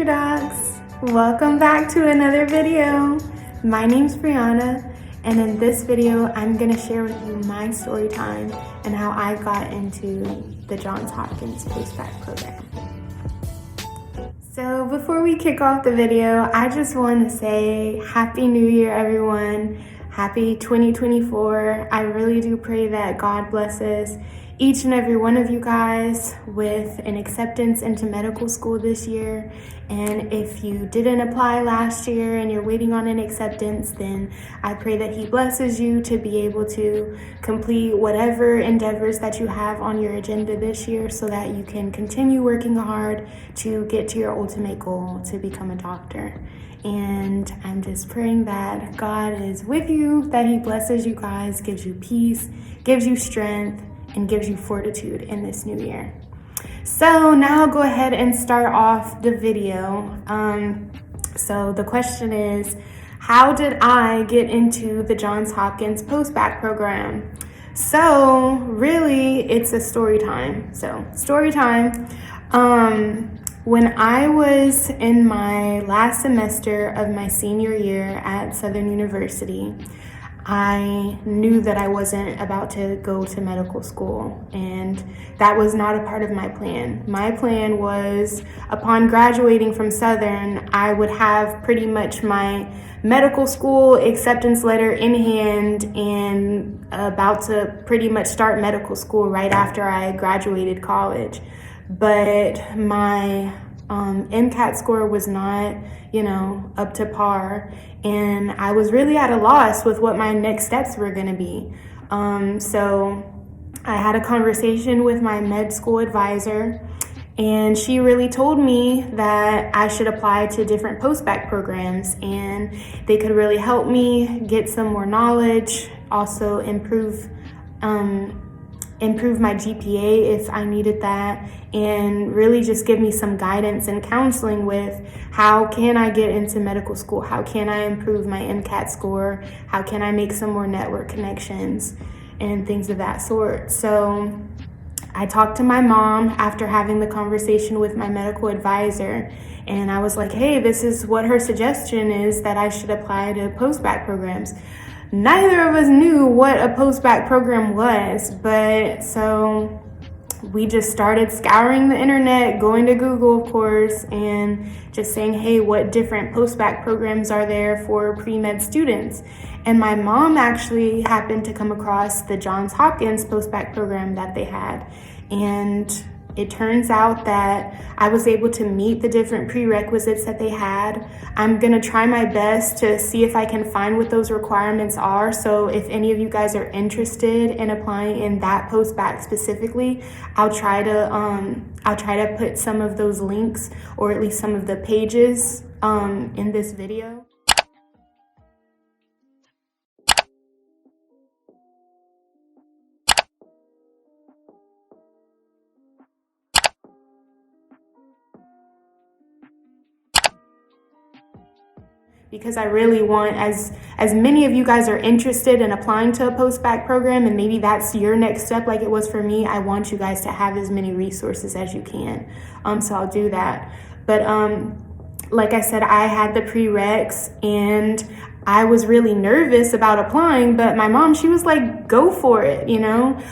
underdogs! Welcome back to another video. My name's Brianna, and in this video I'm going to share with you my story time and how I got into the Johns Hopkins Post-Bacc program. So before we kick off the video, I just want to say Happy New Year, everyone. Happy 2024. I really do pray that God blesses each and every one of you guys with an acceptance into medical school this year. And if you didn't apply last year and you're waiting on an acceptance, then I pray that He blesses you to be able to complete whatever endeavors that you have on your agenda this year so that you can continue working hard to get to your ultimate goal, to become a doctor. And I'm just praying that God is with you, that He blesses you guys, gives you peace, gives you strength, and gives you fortitude in this new year. So now I'll go ahead and start off the video. So the question is, how did I get into the Johns Hopkins Post-Bacc program? So really, it's a story time. When I was in my last semester of my senior year at Southern University, I knew that I wasn't about to go to medical school, and that was not a part of my plan. My plan was, upon graduating from Southern, I would have pretty much my medical school acceptance letter in hand and about to pretty much start medical school right after I graduated college. But my MCAT score was not, up to par, and I was really at a loss with what my next steps were going to be. So I had a conversation with my med school advisor, and she really told me that I should apply to different post-bacc programs, and they could really help me get some more knowledge, also improve my GPA if I needed that, and really just give me some guidance and counseling with how can I get into medical school, how can I improve my MCAT score, how can I make some more network connections and things of that sort. So I talked to my mom after having the conversation with my medical advisor, and I was like, hey, this is what her suggestion is, that I should apply to post-bacc programs. Neither of us knew what a post-bacc program was, but so we just started scouring the internet, going to Google, of course, and just saying, hey, what different post-bacc programs are there for pre-med students? And my mom actually happened to come across the Johns Hopkins post-bacc program that they had. And it turns out that I was able to meet the different prerequisites that they had. I'm gonna try my best to see if I can find what those requirements are. So if any of you guys are interested in applying in that post-bacc specifically, I'll try to put some of those links, or at least some of the pages in this video. Because I really want, as many of you guys are interested in applying to a post-bacc program, and maybe that's your next step like it was for me, I want you guys to have as many resources as you can. So I'll do that. But like I said, I had the prereqs, and I was really nervous about applying, but my mom, she was like, go for it,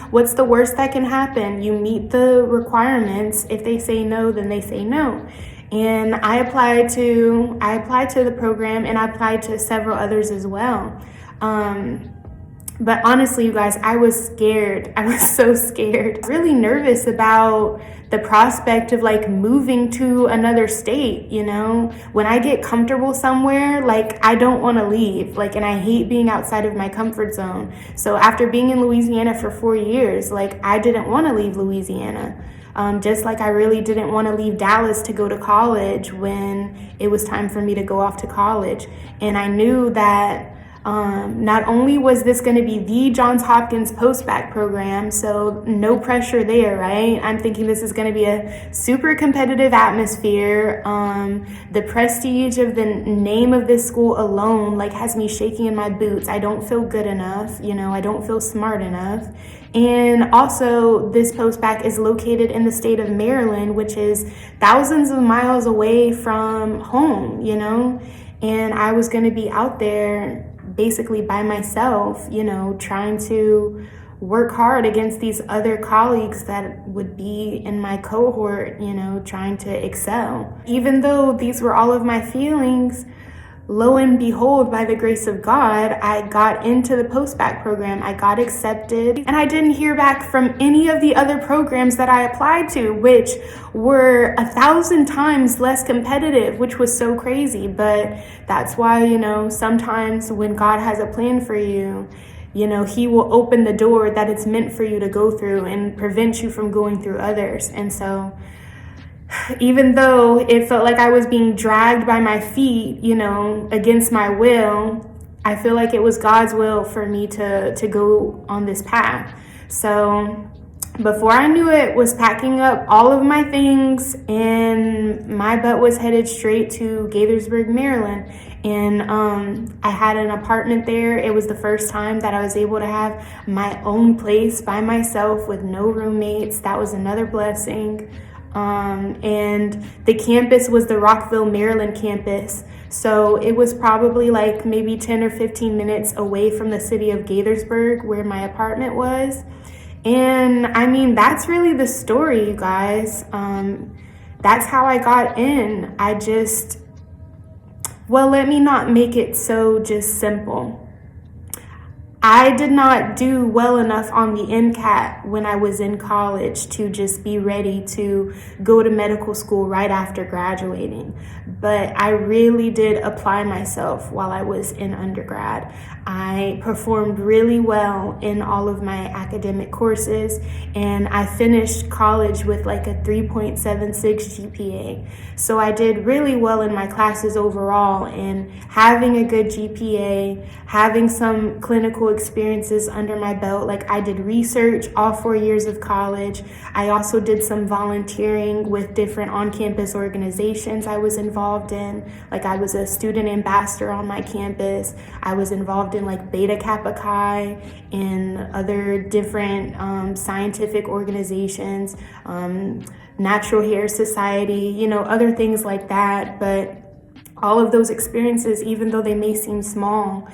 What's the worst that can happen? You meet the requirements. If they say no, then they say no. And I applied to the program, and I applied to several others as well. But honestly, you guys, I was scared. I was so scared. Really nervous about the prospect of moving to another state, When I get comfortable somewhere, I don't want to leave, and I hate being outside of my comfort zone. So after being in Louisiana for 4 years, I didn't want to leave Louisiana. Just like I really didn't want to leave Dallas to go to college when it was time for me to go off to college. And I knew that Not only was this going to be the Johns Hopkins Post-Bacc program, so no pressure there, right? I'm thinking this is going to be a super competitive atmosphere. The prestige of the name of this school alone like has me shaking in my boots. I don't feel good enough, I don't feel smart enough. And also, this Post-Bacc is located in the state of Maryland, which is thousands of miles away from home, and I was going to be out there basically by myself, trying to work hard against these other colleagues that would be in my cohort, trying to excel. Even though these were all of my feelings, lo and behold, by the grace of God, I got into the Post-Bacc program. I got accepted, and I didn't hear back from any of the other programs that I applied to, which were 1,000 times less competitive, which was so crazy. But that's why, sometimes when God has a plan for you, he will open the door that it's meant for you to go through and prevent you from going through others. And so, even though it felt like I was being dragged by my feet, against my will, I feel like it was God's will for me to go on this path. So before I knew it, was packing up all of my things, and my butt was headed straight to Gaithersburg, Maryland. And I had an apartment there. It was the first time that I was able to have my own place by myself with no roommates. That was another blessing. And the campus was the Rockville, Maryland campus. So it was probably like maybe 10 or 15 minutes away from the city of Gaithersburg, where my apartment was. And I mean, that's really the story, you guys. That's how I got in. Let me not make it so just simple. I did not do well enough on the MCAT when I was in college to just be ready to go to medical school right after graduating. But I really did apply myself while I was in undergrad. I performed really well in all of my academic courses, and I finished college with like a 3.76 GPA. So I did really well in my classes overall, and having a good GPA, having some clinical experiences under my belt. Like, I did research all 4 years of college. I also did some volunteering with different on-campus organizations I was involved in. Like, I was a student ambassador on my campus. I was involved in like Beta Kappa Chi and other different scientific organizations, Natural Hair Society, other things like that. But all of those experiences, even though they may seem small,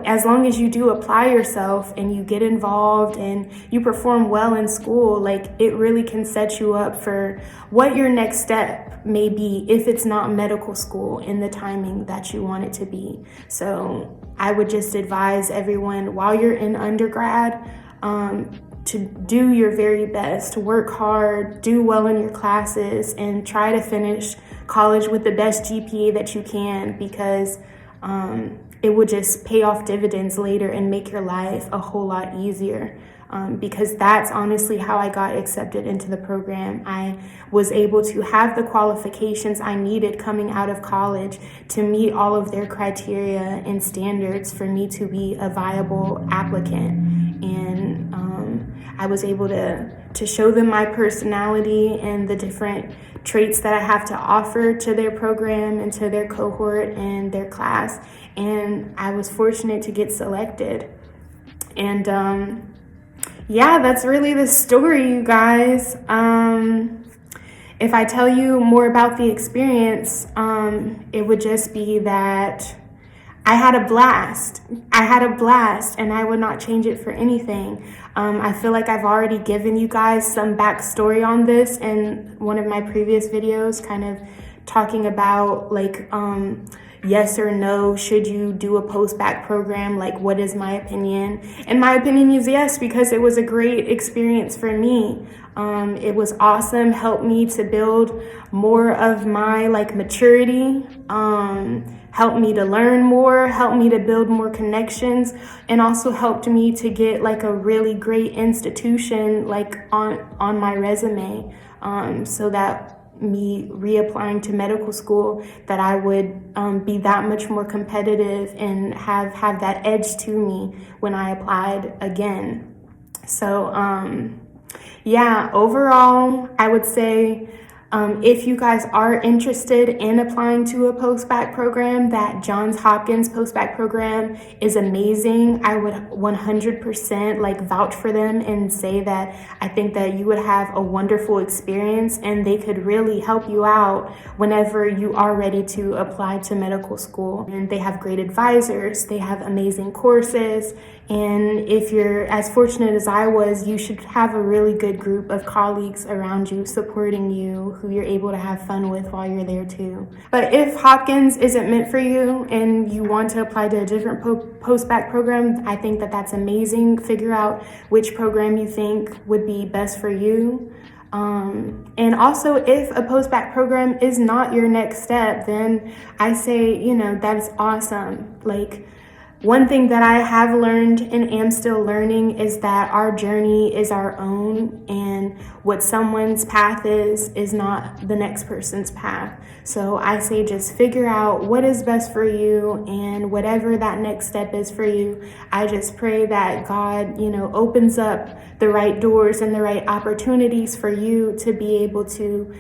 as long as you do apply yourself and you get involved and you perform well in school, like, it really can set you up for what your next step may be if it's not medical school in the timing that you want it to be. So I would just advise everyone, while you're in undergrad, to do your very best, work hard, do well in your classes, and try to finish college with the best GPA that you can, because it will just pay off dividends later and make your life a whole lot easier. Because that's honestly how I got accepted into the program. I was able to have the qualifications I needed coming out of college to meet all of their criteria and standards for me to be a viable applicant. And I was able to show them my personality and the different traits that I have to offer to their program and to their cohort and their class. And I was fortunate to get selected. And yeah, that's really the story, you guys. If I tell you more about the experience, it would just be that I had a blast. And I would not change it for anything. I feel like I've already given you guys some backstory on this in one of my previous videos, kind of talking about like, yes or no, should you do a post-bac program? Like, what is my opinion? And my opinion is yes, because it was a great experience for me. It was awesome, helped me to build more of my like maturity, helped me to learn more, helped me to build more connections, and also helped me to get like a really great institution like on my resume, so that me reapplying to medical school, that I would be that much more competitive and have that edge to me when I applied again. So yeah, overall, I would say if you guys are interested in applying to a post-bac program, that Johns Hopkins post-bac program is amazing. I would 100% vouch for them and say that I think that you would have a wonderful experience, and they could really help you out whenever you are ready to apply to medical school. And they have great advisors, they have amazing courses, and if you're as fortunate as I was, you should have a really good group of colleagues around you supporting you, who you're able to have fun with while you're there too. But if Hopkins isn't meant for you and you want to apply to a different post-bac program, I think that that's amazing. Figure out which program you think would be best for you. And also, if a post-bac program is not your next step, then I say, that's awesome. One thing that I have learned and am still learning is that our journey is our own, and what someone's path is not the next person's path. So I say just figure out what is best for you, and whatever that next step is for you, I just pray that God, opens up the right doors and the right opportunities for you to be able to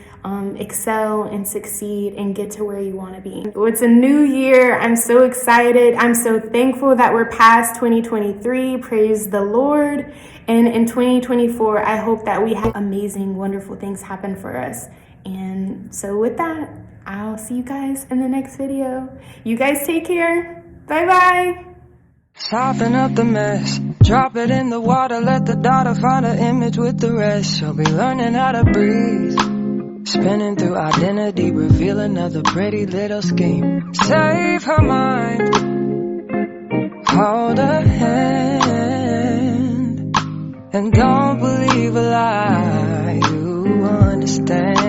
excel and succeed and get to where you want to be. It's a new year. I'm so excited. I'm so thankful that we're past 2023. Praise the Lord. And in 2024, I hope that we have amazing, wonderful things happen for us. And so with that, I'll see you guys in the next video. You guys take care. Bye-bye. Soften up the mess, drop it in the water, let the daughter find her image with the rest. She'll be learning how to breathe, spinning through identity, reveal another pretty little scheme. Save her mind, hold her hand, and don't believe a lie. You understand.